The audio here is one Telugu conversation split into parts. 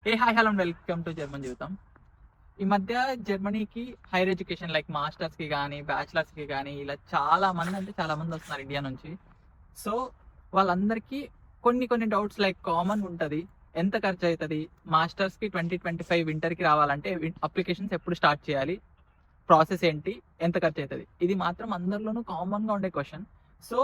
Hi hello welcome to German జీవితం. ఈ మధ్య జర్మనీకి హైయర్ ఎడ్యుకేషన్ లైక్ మాస్టర్స్కి కానీ బ్యాచిలర్స్కి కానీ ఇలా చాలా మంది అంటే చాలా మంది వస్తున్నారు ఇండియా నుంచి. సో వాళ్ళందరికీ కొన్ని కొన్ని డౌట్స్ లైక్ కామన్ ఉంటుంది. ఎంత ఖర్చు అవుతుంది, మాస్టర్స్కి 2025 వింటర్కి రావాలంటే అప్లికేషన్స్ ఎప్పుడు స్టార్ట్ చేయాలి, ప్రాసెస్ ఏంటి, ఎంత ఖర్చు అవుతుంది, ఇది మాత్రం అందరిలోనూ కామన్గా ఉండే క్వశ్చన్. సో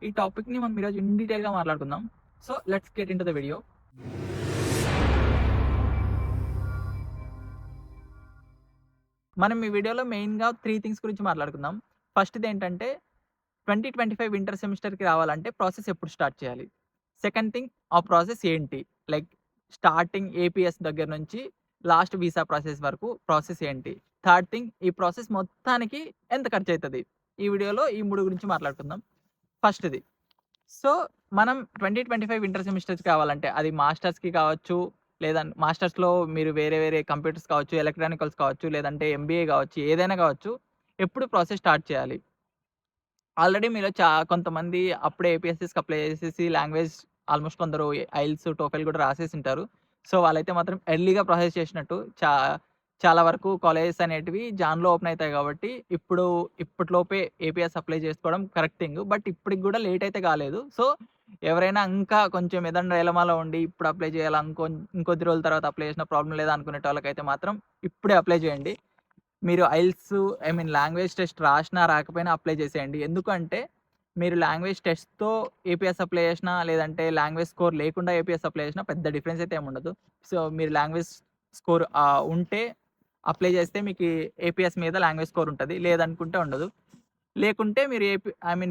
ఈ టాపిక్ని మనం ఈరోజు ఇన్ డీటెయిల్గా మాట్లాడుకుందాం. So let's get in to the video. మనం ఈ వీడియోలో మెయిన్‌గా 3 థింగ్స్ గురించి మాట్లాడుకుందాం. ఫస్ట్‌ది ఏంటంటే 2025 వింటర్ సెమిస్టర్‌కి రావాలంటే ప్రాసెస్ ఎప్పుడు స్టార్ట్ చేయాలి? సెకండ్ థింగ్, ఆ ప్రాసెస్ ఏంటి? లైక్ స్టార్టింగ్ ఏపీఎస్ దగ్గర నుంచి లాస్ట్ వీసా ప్రాసెస్ వరకు ప్రాసెస్ ఏంటి? థర్డ్ థింగ్, ఈ ప్రాసెస్ మొత్తానికి ఎంత ఖర్చయితది? ఈ వీడియోలో ఈ 3 గురించి మాట్లాడుకుందాం. ఫస్ట్‌ది, సో మనం 2025 వింటర్ సెమిస్టర్స్ కావాలంటే అది మాస్టర్స్‌కి కావచ్చు, లేదా మాస్టర్స్‌లో మీరు వేరే వేరే కంప్యూటర్స్ కావచ్చు, ఎలక్ట్రానికల్స్ కావచ్చు, లేదంటే ఎంబీఏ కావచ్చు, ఏదైనా కావచ్చు. ఎప్పుడు ప్రాసెస్ స్టార్ట్ చేయాలి? ఆల్రెడీ మీలో కొంతమంది అప్పుడే ఏపీఎస్‌సిస్‌కి అప్లై చేసేసి లాంగ్వేజ్ ఆల్మోస్ట్ కొందరు ఐఎల్టీఎస్, టోఫెల్ కూడా రాసేసుంటారు. సో వాళ్ళైతే మాత్రం ఎర్లీగా ప్రాసెస్ చేసినట్టు. చాలా వరకు కాలేజెస్ అనేటివి జాన్‌లో ఓపెన్ అయితాయి కాబట్టి ఇప్పటిలోపే ఏపీఎస్ అప్లై చేసుకోవడం కరెక్ట్ థింగ్. బట్ ఇప్పటికి కూడా లేట్ అయితే కాలేదు. సో ఎవరైనా ఇంకా కొంచెం ఏదన్నా డైలమాలో ఉండి ఇప్పుడు అప్లై చేయాలా, ఇంకొద్ది రోజుల తర్వాత అప్లై చేసినా ప్రాబ్లమ్ లేదా అనుకునేటోళ్ళకైతే మాత్రం ఇప్పుడే అప్లై చేయండి. మీరు ఐఎల్టీఎస్ లాంగ్వేజ్ టెస్ట్ రాసినా రాకపోయినా అప్లై చేసేయండి. ఎందుకంటే మీరు లాంగ్వేజ్ టెస్ట్‌తో ఏపీఎస్ అప్లై చేసినా, లేదంటే లాంగ్వేజ్ స్కోర్ లేకుండా ఏపీఎస్ అప్లై చేసినా పెద్ద డిఫరెన్స్ అయితే ఏముండదు. సో మీరు లాంగ్వేజ్ స్కోర్ ఉంటే అప్లై చేస్తే మీకు ఏపీఎస్ మీద లాంగ్వేజ్ స్కోర్ ఉంటది. లేదనుకుంటే ఉండదు. లేకుంటే మీరు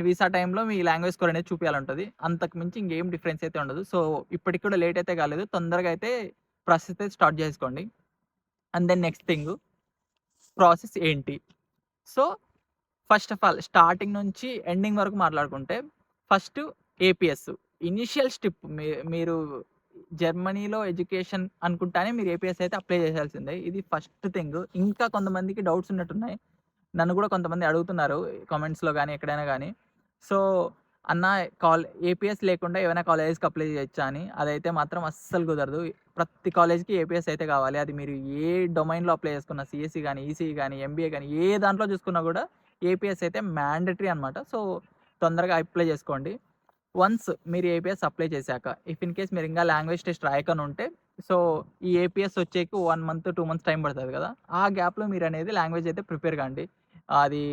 వీసా టైమ్‌లో మీ లాంగ్వేజ్ స్కోర్ అనేది చూపియాలుంటది. అంతకు మించి ఇంకేం డిఫరెన్స్ అయితే ఉండదు. సో ఇప్పటికి కూడా లేట్ అయితే కాలేదు. తొందరగా అయితే ప్రాసెస్ అయితే స్టార్ట్ చేసుకోండి. And then next thing, process ఏంటి? So first of all starting నుంచి ఎండింగ్ వరకు మాట్లాడుకుంటే ఫస్ట్ ఏపీఎస్ ఇనీషియల్ స్టెప్. మీరు జర్మనీలో ఎడ్యుకేషన్ అనుకుంటానే మీరు ఏపీఎస్ అయితే అప్లై చేయాల్సిందే. ఇది ఫస్ట్ థింగ్. ఇంకా కొంతమందికి డౌట్స్ ఉన్నట్టున్నాయి. నన్ను కూడా కొంతమంది అడుగుతున్నారు కామెంట్స్‌లో గానీ, ఎక్కడైనా గానీ. సో అన్న, ఏపీఎస్ లేకుండా ఏవైనా కాలేజెస్‌కి అప్లై చేయొచ్చా అని. అదైతే మాత్రం అస్సలు కుదరదు. ప్రతి కాలేజ్‌కి ఏపీఎస్ అయితే కావాలి. అది మీరు ఏ డొమైన్‌లో అప్లై చేసుకున్నా, సీఎస్ఈ గానీ, ఈసీఈ గానీ, ఎంబీఏ గానీ, ఏ దాంట్లో చూసుకున్నా కూడా ఏపీఎస్ అయితే మ్యాండేటరీ అనమాట. సో తొందరగా అప్లై చేసుకోండి. వన్స్ మీరు ఏపీఎస్ అప్లై చేశాక, ఇఫ్ ఇన్ కేస్ మీరు ఇంకా లాంగ్వేజ్ టెస్ట్ రాయకనుంటే, సో ఈ ఏపీఎస్ వచ్చేకి 1 మంత్, 2 మంత్స్ టైం పడతది కదా! ఆ గ్యాప్‌లో మీరనేది లాంగ్వేజ్ అయితే ప్రిపేర్ కాండి. అది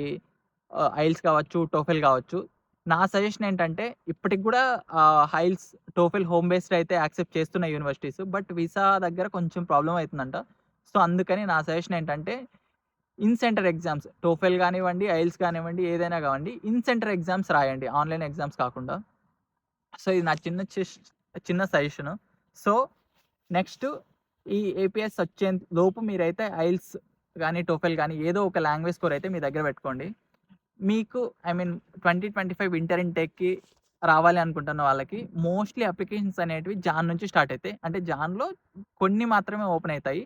ఐఎల్టీఎస్ కావచ్చు, టోఫెల్ కావచ్చు. నా సజెషన్ ఏంటంటే ఇప్పటికి కూడా ఐఎల్టీఎస్, టోఫెల్ హోమ్ బేస్డ్ అయితే యాక్సెప్ట్ చేస్తున్నాయి యూనివర్సిటీస్. బట్ వీసా దగ్గర కొంచెం ప్రాబ్లమ్ అయితుందంట. సో అందుకని నా సజెషన్ ఏంటంటే ఇన్ సెంటర్ ఎగ్జామ్స్, టోఫెల్ కానివ్వండి, ఐఎల్టీఎస్ కానివ్వండి, ఏదైనా కావండి, ఇన్ సెంటర్ ఎగ్జామ్స్ రాయండి. ఆన్‌లైన్ ఎగ్జామ్స్ కాకుండా. సో ఇది నా చిన్న సజెషను. సో నెక్స్ట్, ఈ ఏపీఎస్ లోపు మీరైతే ఐఎల్టీఎస్ గానీ, టోఫెల్ గానీ ఏదో ఒక లాంగ్వేజ్ స్కోర్ అయితే మీ దగ్గర పెట్టుకోండి. మీకు 2025 వింటర్ ఇన్‌టేక్‌కి రావాలి అనుకుంటున్న వాళ్ళకి మోస్ట్‌లీ అప్లికేషన్స్ అనేటివి జాన్ నుంచి స్టార్ట్ అయితాయి. అంటే జాన్‌లో కొన్ని మాత్రమే ఓపెన్ అయితాయి.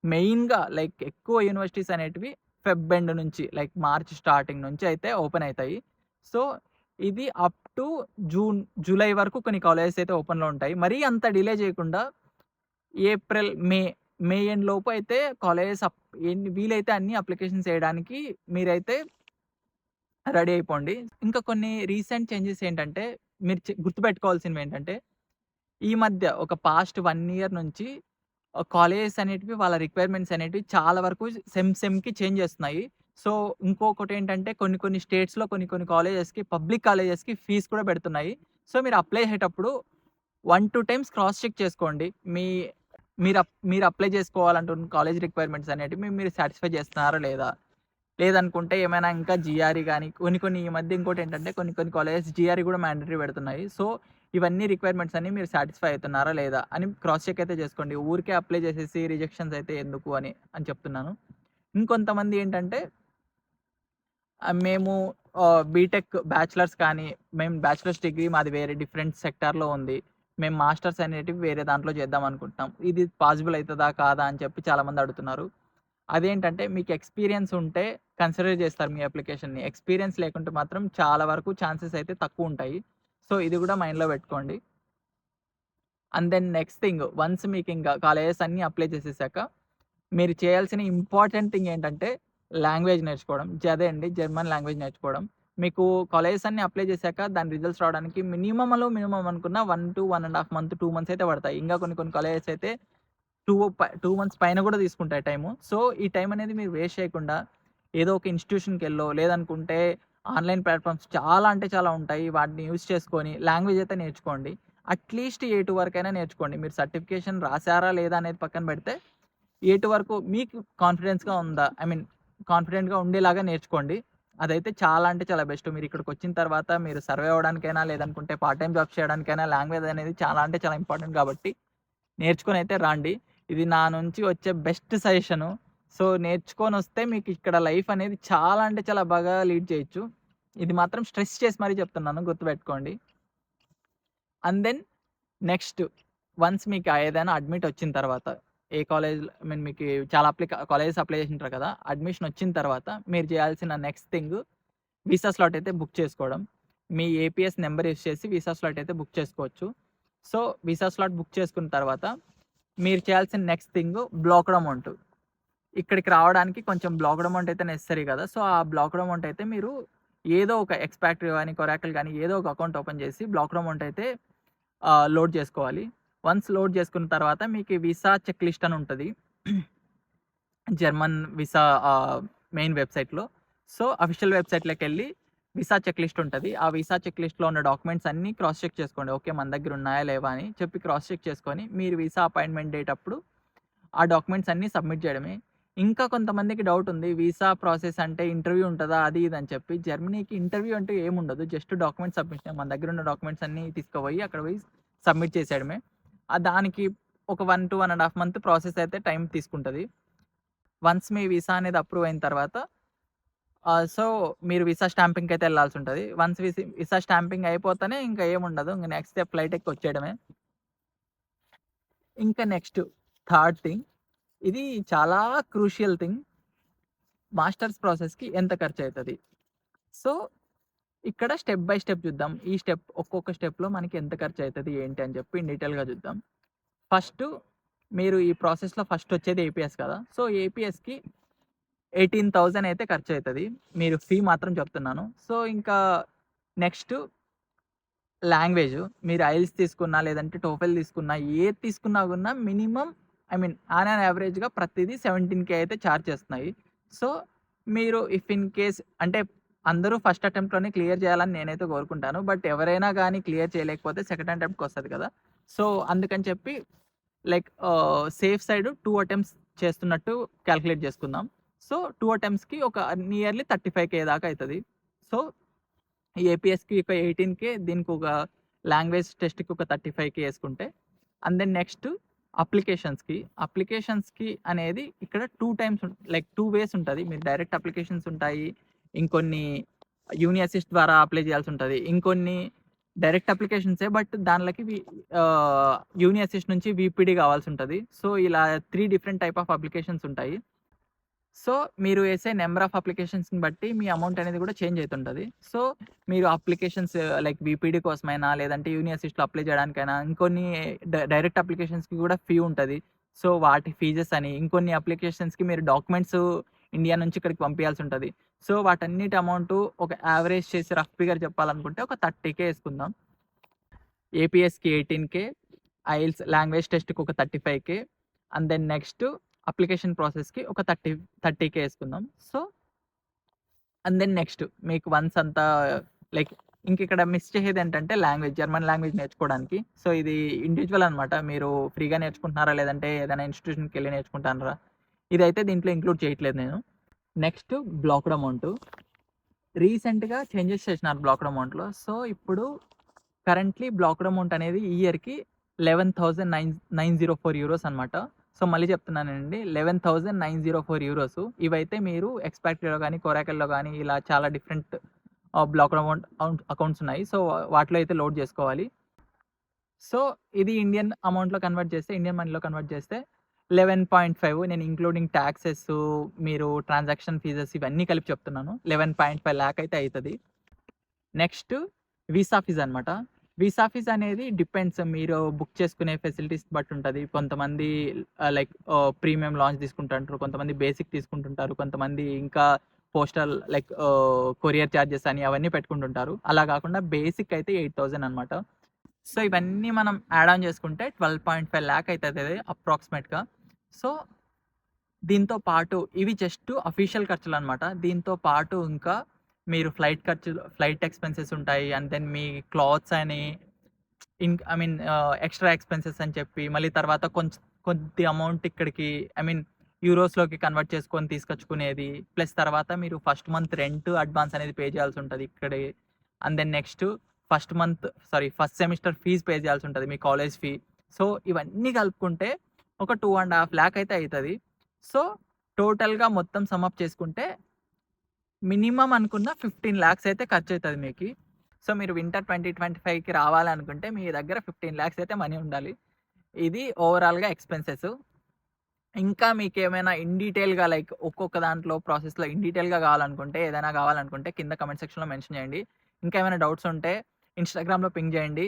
మెయిన్‌గా లైక్ ఎక్కువ యూనివర్సిటీస్ అనేటివి ఫెబ్ ఎండ్ నుంచి లైక్ మార్చ్ స్టార్టింగ్ నుంచి అయితే ఓపెన్ అయితాయి. సో ఇది అప్ టు జూలై వరకు కొన్ని కాలేజెస్ అయితే ఓపెన్‌లో ఉంటాయి. మరీ అంత డిలే చేయకుండా ఏప్రిల్, మే ఎండ్ లోపు అయితే కాలేజెస్ ఎన్ని వీలైతే అన్ని అప్లికేషన్స్ చేయడానికి మీరైతే రెడీ అయిపోండి. ఇంకా కొన్ని రీసెంట్ చేంజెస్ ఏంటంటే, మీరు గుర్తుపెట్టుకోవాల్సినవేంటంటే, ఈ మధ్య ఒక పాస్ట్ 1 ఇయర్ నుంచి కాలేజెస్ అనేటివి వాళ్ళ రిక్వైర్మెంట్స్ అనేటివి చాలా వరకు సెమ్‌కి చేంజ్ చేస్తున్నాయి. సో, ఇంకొకటేంటంటే కొన్ని కొన్ని స్టేట్స్‌లో కొన్ని కొన్ని పబ్లిక్ కాలేజెస్‌కి ఫీస్ కూడా పెడుతున్నాయి. సో, మీరు అప్లై చేసేటప్పుడు 1, 2 టైమ్స్ క్రాస్ చెక్ చేసుకోండి. మీరు అప్లై చేసుకోవాలంటున్న కాలేజ్ రిక్వైర్మెంట్స్ అనేటివి మీరు సాటిస్ఫై చేస్తున్నారా లేదా? లేదనుకుంటే ఏమైనా ఇంకా జీఆర్ఈ గాని, కొన్ని కొన్ని ఈ మధ్య ఇంకోటేంటంటే కొన్ని కొన్ని కాలేజెస్ జీఆర్ఈ కూడా మ్యాండేటరీ పెడుతున్నాయి. సో, ఇవన్నీ రిక్వైర్మెంట్స్ అన్నీ మీరు సాటిస్ఫై అవుతున్నారా లేదా అని క్రాస్ చెక్ అయితే చేసుకోండి. ఊరికే అప్లై చేసేసి రిజెక్షన్స్ అయితే ఎందుకు అని చెప్తున్నాను. ఇంకొంతమంది ఏంటంటే మేము బీటెక్ బ్యాచిలర్స్ కానీ, మేము బ్యాచిలర్స్ డిగ్రీ మాది వేరే డిఫరెంట్ సెక్టార్‌లో ఉంది. మేము మాస్టర్స్ అనేటివి వేరే దాంట్లో చేద్దాం అనుకుంటున్నాం. ఇది పాసిబుల్ అయితదా? కాదా? అని చెప్పి చాలామంది అడుగుతున్నారు. అదేంటంటే మీకు ఎక్స్‌పీరియన్స్ ఉంటే కన్సిడర్ చేస్తారు మీ అప్లికేషన్‌ని. ఎక్స్‌పీరియన్స్ లేకుంటే మాత్రం చాలా వరకు ఛాన్సెస్ అయితే తక్కువుంటాయి. సో ఇది కూడా మైండ్‌లో పెట్టుకోండి. And then next thing once మీకు ఇంకా కాలేజెస్ అన్నీ అప్లై చేసేసాక మీరు చేయాల్సిన ఇంపార్టెంట్ థింగ్ ఏంటంటే లాంగ్వేజ్ నేర్చుకోవడం. అదే అండి జర్మన్ లాంగ్వేజ్ నేర్చుకోవడం. మీకు కాలేజెస్ అన్నీ అప్లై చేశాక దాని రిజల్ట్స్ రావడానికి మినిమమ్ అనుకున్న 1-1.5 మంత్, 2 మంత్స్ అయితే పడతాయి. ఇంకా కొన్ని కాలేజెస్ అయితే 2 మంత్స్ పైన కూడా తీసుకుంటాయి టైము. సో, ఈ టైం అనేది మీరు వేస్ట్ చేయకుండా ఏదో ఒక ఇన్‌స్టిట్యూషన్‌కెళ్ళో లేదనుకుంటే ఆన్‌లైన్ ప్లాట్‌ఫార్మ్స్ చాలా అంటే చాలా ఉంటాయి. వాటిని యూజ్ చేసుకొని లాంగ్వేజ్ అయితే నేర్చుకోండి. అట్‌లీస్ట్ ఏ2 వరకైనా నేర్చుకోండి. మీరు సర్టిఫికేషన్ రాసారా లేదా అనేది పక్కన పెడితే ఏ2 వరకు మీకు కాన్ఫిడెన్స్‌గా ఉందా? ఐ మీన్ కాన్ఫిడెంట్‌గా ఉండేలాగా నేర్చుకోండి. అదైతే చాలా అంటే చాలా బెస్ట్. మీరిక్కడికొచ్చిన తర్వాత మీరు సర్వైవ్ అవ్వడానికైనా, లేదనుకుంటే పార్ట్ టైమ్ జాబ్స్ చేయడానికైనా లాంగ్వేజ్ అనేది చాలా అంటే చాలా ఇంపార్టెంట్ కాబట్టి నేర్చుకొనైతే రాండి. ఇది నా నుంచి వచ్చే బెస్ట్ సజెషను. సో, నేర్చుకొనొస్తే మీకిక్కడ లైఫ్ అనేది చాలా అంటే చాలా బాగా లీడ్ చేయొచ్చు. ఇది మాత్రం స్ట్రెస్ చేసి మరీ చెప్తున్నాను గుర్తుపెట్టుకోండి. అండ్ దెన్ నెక్స్ట్ వన్స్ మీకు ఏదైనా అడ్మిట్ వచ్చిన తర్వాత ఏ కాలేజ్‌లో ఐ మీన్ మీకు చాలా కాలేజెస్ అప్లై చేసుంటారు కదా! అడ్మిషన్ వచ్చిన తర్వాత మీరు చేయాల్సిన నెక్స్ట్ థింగ్ వీసా స్లాట్ అయితే బుక్ చేసుకోవడం. మీ ఏపీఎస్ నంబర్ యూజ్ చేసి వీసా స్లాట్ అయితే బుక్ చేసుకోవచ్చు. సో, వీసా స్లాట్ బుక్ చేసుకున్న తర్వాత మీరు చేయాల్సిన నెక్స్ట్ థింగ్ బ్లాక్డ్ అమౌంట్. ఇక్కడికి రావడానికి కొంచెం బ్లాక్డ్ అమౌంట్ అయితే నెసెసరీ కదా! సో, ఆ బ్లాక్డ్ అమౌంట్ అయితే మీరు ఏదో ఒక ఎక్స్‌పాట్రీ గాని, కొరాకిల్ గాని ఏదో ఒక అకౌంట్ ఓపెన్ చేసి బ్లాక్డ్ అమౌంట్ అయితే లోడ్ చేసుకోవాలి. వన్స్ లోడ్ చేసుకున్న తర్వాత మీకు వీసా చెక్ లిస్ట్ అని ఉంటది. జర్మన్ వీసా మెయిన్ వెబ్‌సైట్‌లో. సో, అఫీషియల్ వెబ్‌సైట్‌లోకెళ్ళి వీసా చెక్ లిస్ట్ ఉంటది. ఆ వీసా చెక్ లిస్ట్‌లో ఉన్న డాక్యుమెంట్స్ అన్నీ క్రాస్ చెక్ చేసుకోండి. ఓకే. మన దగ్గర ఉన్నాయా? లేవా? అని చెప్పి క్రాస్ చెక్ చేసుకొని మీరు వీసా అపాయింట్‌మెంట్ డేట్ అప్పుడు ఆ డాక్యుమెంట్స్ అన్నీ సబ్మిట్ చేయడమే. ఇంకా కొంతమందికి డౌట్ ఉంది. వీసా ప్రాసెస్ అంటే ఇంటర్వ్యూ ఉంటదా? అది ఇది అని చెప్పి. జర్మనీకి ఇంటర్వ్యూ అంటూ ఏముండదు. జస్ట్ డాక్యుమెంట్ సబ్మిషనే. మన దగ్గర ఉన్న డాక్యుమెంట్స్ అన్నీ తీసుకుపోయి అక్కడ పోయి సబ్మిట్ చేసేయడమే. దానికి ఒక 1-1.5 మంత్ ప్రాసెస్ అయితే టైం తీసుకుంటది. వన్స్ మీ వీసా అనేది అప్రూవ్ అయిన తర్వాత సో, మీరు వీసా స్టాంపింగ్‌కైతే ఎళ్ళాల్సుంటది. వన్స్ వీసా స్టాంపింగ్ అయిపోతేనే ఇంకా ఏముండదు. ఇంక నెక్స్ట్ డే ఫ్లైట్ ఎక్కి వచ్చేయడమే. ఇంకా నెక్స్ట్ థర్డ్ థింగ్ ఇది చాలా క్రూషియల్ థింగ్. మాస్టర్స్ ప్రాసెస్‌కి ఎంత ఖర్చయితది? సో, ఇక్కడ స్టెప్ బై స్టెప్ చూద్దాం. ఈ ఒక్కొక్క స్టెప్‌లో మనకి ఎంత ఖర్చయితది, ఏంటి అని చెప్పి ఇన్ డీటెయిల్‌గా చూద్దాం. ఫస్టు మీరు ఈ ప్రాసెస్‌లో ఫస్ట్ వచ్చేది ఏపీఎస్ కదా! సో, ఏపీఎస్‌కి 18,000 అయితే ఖర్చయితది. మీరు ఫీ మాత్రం చెప్తున్నాను. సో, ఇంకా నెక్స్ట్ లాంగ్వేజు. మీరు ఐఎల్టీఎస్ తీసుకున్నా, లేదంటే టోఫెల్ తీసుకున్నా, ఏది తీసుకున్నా గూడా minimum I mean on an యావరేజ్‌గా ప్రతిదీ 17,000 అయితే చార్జ్ చేస్తున్నాయి. సో, మీరు ఇఫ్ ఇన్ కేస్ అంటే అందరూ ఫస్ట్ అటెంప్ట్‌లోనే క్లియర్ చేయాలని నేనైతే కోరుకుంటాను. బట్ ఎవరైనా గానీ క్లియర్ చేయలేకపోతే సెకండ్ అటెంప్ట్‌కొస్తది కదా! సో, అందుకని చెప్పి లైక్ సేఫ్ సైడ్ 2 అటెంప్ట్స్ చేస్తున్నట్టు కాలిక్యులేట్ చేసుకుందాం. సో, 2 అటెంప్ట్స్‌కి ఒక నియర్లీ 35,000 దాకా అయితది. సో, ఏపీఎస్‌కి ఒక 18,000 దీనికొక లాంగ్వేజ్ టెస్ట్‌కి ఒక 35,000 యేసుకుంటే అండ్ దెన్ నెక్స్ట్ అప్లికేషన్స్‌కి అనేది ఇక్కడ 2 టైమ్స్ లైక్ 2 వేస్ ఉంటది. మీరు డైరెక్ట్ అప్లికేషన్స్ ఉంటాయి. ఇంకొన్ని యూని అసిస్ట్ ద్వారా అప్లై చేయాల్సుంటది. ఇంకొన్ని డైరెక్ట్ అప్లికేషన్సే బట్ దానిలకి యూని అసిస్ట్ నుంచి వీపీడీ కావాల్సుంటది. సో, ఇలా 3 డిఫరెంట్ టైప్ ఆఫ్ అప్లికేషన్స్ ఉంటాయి. సో, మీరు ఏసే నంబర్ ఆఫ్ అప్లికేషన్స్‌ని బట్టి మీ అమౌంట్ అనేది కూడా చేంజ్ అయితుంటది. సో, మీరు అప్లికేషన్స్ లైక్ బీపీడీ కోసమైనా, లేదంటే యూని అసిస్ట్‌లో అప్లై చేయడానికైనా, ఇంకొన్ని డైరెక్ట్ అప్లికేషన్స్‌కి కూడా ఫీ ఉంటది. సో, వాటి ఫీజెస్ అని, ఇంకొన్ని అప్లికేషన్స్‌కి మీరు డాక్యుమెంట్స్ ఇండియా నుంచి ఇక్కడికి పంపియాల్సుంటది. సో, వాటన్నిటి అమౌంటు ఒక యావరేజ్ చేసి రఫ్ ఫిగర్ చెప్పాలనుకుంటే ఒక 30,000 యేసుకుందాం. ఏపీఎస్‌కి 18,000, ఐఎల్టీఎస్ లాంగ్వేజ్ టెస్ట్‌కి ఒక 35,000 అండ్ దెన్ నెక్స్ట్ అప్లికేషన్ ప్రాసెస్‌కి ఒక 30,000 యేసుకుందాం. సో, అండ్ దెన్ నెక్స్ట్ మీకు వన్స్ అంతా లైక్ ఇంకిక్కడ మిస్ చేసేదేంటంటే లాంగ్వేజ్, జర్మన్ లాంగ్వేజ్ నేర్చుకోవడానికి. సో, ఇది ఇండివిడ్యువల్ అనమాట. మీరు ఫ్రీగా నేర్చుకుంటున్నారా? లేదంటే ఏదైనా ఇన్‌స్టిట్యూషన్‌కెళ్ళి నేర్చుకుంటున్నారా? ఇదైతే దీంట్లో ఇంక్లూడ్ చేయట్లేదు నేను. Next blocked amount. రీసెంట్‌గా చేంజెస్ చేసినారు బ్లాక్డ్ అమౌంట్‌లో. సో, ఇప్పుడు కరెంట్‌లీ బ్లాక్డ్ అమౌంట్ అనేది ఈ ఇయర్‌కి 11,904 యూరోస్ అనమాట. సో, మళ్ళీ చెప్తున్నానండి. 11,904 యూరోస్. ఇవైతే మీరు ఎక్స్‌పాట్రీలో గాని, కొరాకిల్‌లో గాని ఇలా చాలా డిఫరెంట్ బ్లాక్డ్ అకౌంట్స్ ఉన్నాయి. సో, వాటిలో అయితే లోడ్ చేసుకోవాలి. సో, ఇది ఇండియన్ అమౌంట్‌లో కన్వర్ట్ చేస్తే, ఇండియన్ మనీలో కన్వర్ట్ చేస్తే 11.5 నేను ఇంక్లూడింగ్ టాక్సెస్, మీరు ట్రాన్సాక్షన్ ఫీజెస్ ఇవన్నీ కలిపి చెప్తున్నాను. 11.5 లాక్ అయితే అయితది. నెక్స్ట్ వీసా ఫీజ్ అనమాట. వీసా ఫీజ్ అనేది డిపెండ్స్. మీరు బుక్ చేసుకునే ఫెసిలిటీస్ బట్టి ఉంటది. కొంతమంది లైక్ ప్రీమియం లాంచ్ తీసుకుంటుంటారు. కొంతమంది బేసిక్ తీసుకుంటుంటారు. కొంతమంది ఇంకా పోస్టల్ లైక్ కొరియర్ చార్జెస్ అని అవన్నీ పెట్టుకుంటుంటారు. అలా కాకుండా బేసిక్ అయితే 8,000 అనమాట. సో, ఇవన్నీ మనం యాడ్ ఆన్ చేసుకుంటే 12.5 లాక్ అయితది అప్రాక్సిమేట్‌గా. సో, దీంతో పాటు ఇవి జస్ట్ అఫీషియల్ ఖర్చులనమాట. దీంతో పాటు ఇంకా మీరు ఫ్లైట్ ఎక్స్‌పెన్సెస్ ఉంటాయి. అండ్ దెన్ మీ క్లాత్స్ అని ఐ మీన్ ఎక్స్‌ట్రా ఎక్స్‌పెన్సెస్ అని చెప్పి, మళ్ళీ తర్వాత కొద్ది అమౌంట్ ఇక్కడికి ఐ మీన్ యూరోస్‌లోకి కన్వర్ట్ చేసుకొని తీసుకొచ్చుకునేది. ప్లస్ తర్వాత మీరు ఫస్ట్ మంత్ రెంట్ అడ్వాన్స్ అనేది పే చేయాల్సి ఉంటది ఇక్కడే. And then next first semester fees pay చేయాల్సి ఉంటది. మీ కాలేజ్ ఫీ. సో, ఇవన్నీ కలుపుకుంటే ఒక 2.5 లాక్ అయితే అయితది. సో, టోటల్‌గా మొత్తం సమ్ అప్ చేసుకుంటే మినిమమ్ అనుకున్న 15 లాక్స్ అయితే ఖర్చయితది మీకి. సో, మీరు వింటర్ 2025కి రావాలనుకుంటే మీ దగ్గర 15 లాక్స్ అయితే మనీ ఉండాలి. ఇది ఓవరాల్‌గా ఎక్స్‌పెన్సెస్. ఇంకా మీకేమైనా ఇన్ డీటెయిల్‌గా లైక్ ఒక్కొక్క దాంట్లో ప్రాసెస్‌లో ఇన్ డీటెయిల్‌గా కావాలనుకుంటే, ఏదైనా కావాలనుకుంటే కింద కామెంట్ సెక్షన్‌లో మెన్షన్ చేయండి. ఇంకా ఏమైనా డౌట్స్ ఉంటే ఇన్‌స్టాగ్రామ్‌లో పింగ్ చేయండి.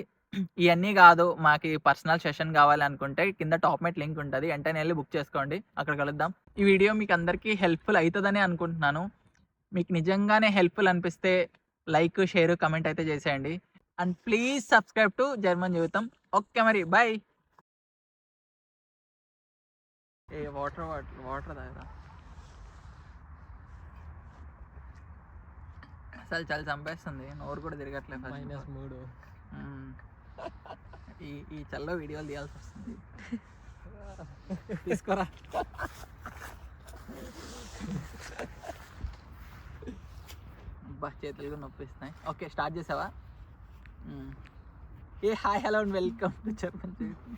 ఇయన్నీ కాదు మాకి పర్సనల్ సెషన్ కావాలి అనుకుంటే కింద టాప్‌మేట్ లింక్ ఉంటది. వెంటనే ఎళ్లి బుక్ చేసుకోండి. అక్కడ కలుద్దాం. ఈ వీడియో మీకు అందరికీ హెల్ప్‌ఫుల్ అయితదనే అనుకుంటున్నాను. మీకు నిజంగానే హెల్ప్‌ఫుల్ అనిపిస్తే లైక్, షేర్, కామెంట్ అయితే చేసేయండి. And please subscribe to German జీవితం. ఓకే మరి బై. వాటర్ తాగరా. అసలు చాలా చంపేస్తుంది. నోరు కూడా తిరగట్లేదు ఫస్ట్. -3 హ్మ్. ఈ చల్ల వీడియోలు తీయాల్సి వస్తుంది. తీసుకోరా. అబ్బా! చేతులు కూడా నొప్పిస్తున్నాయి. ఓకే స్టార్ట్ చేసావా? Hi hello and welcome to German జీవితం.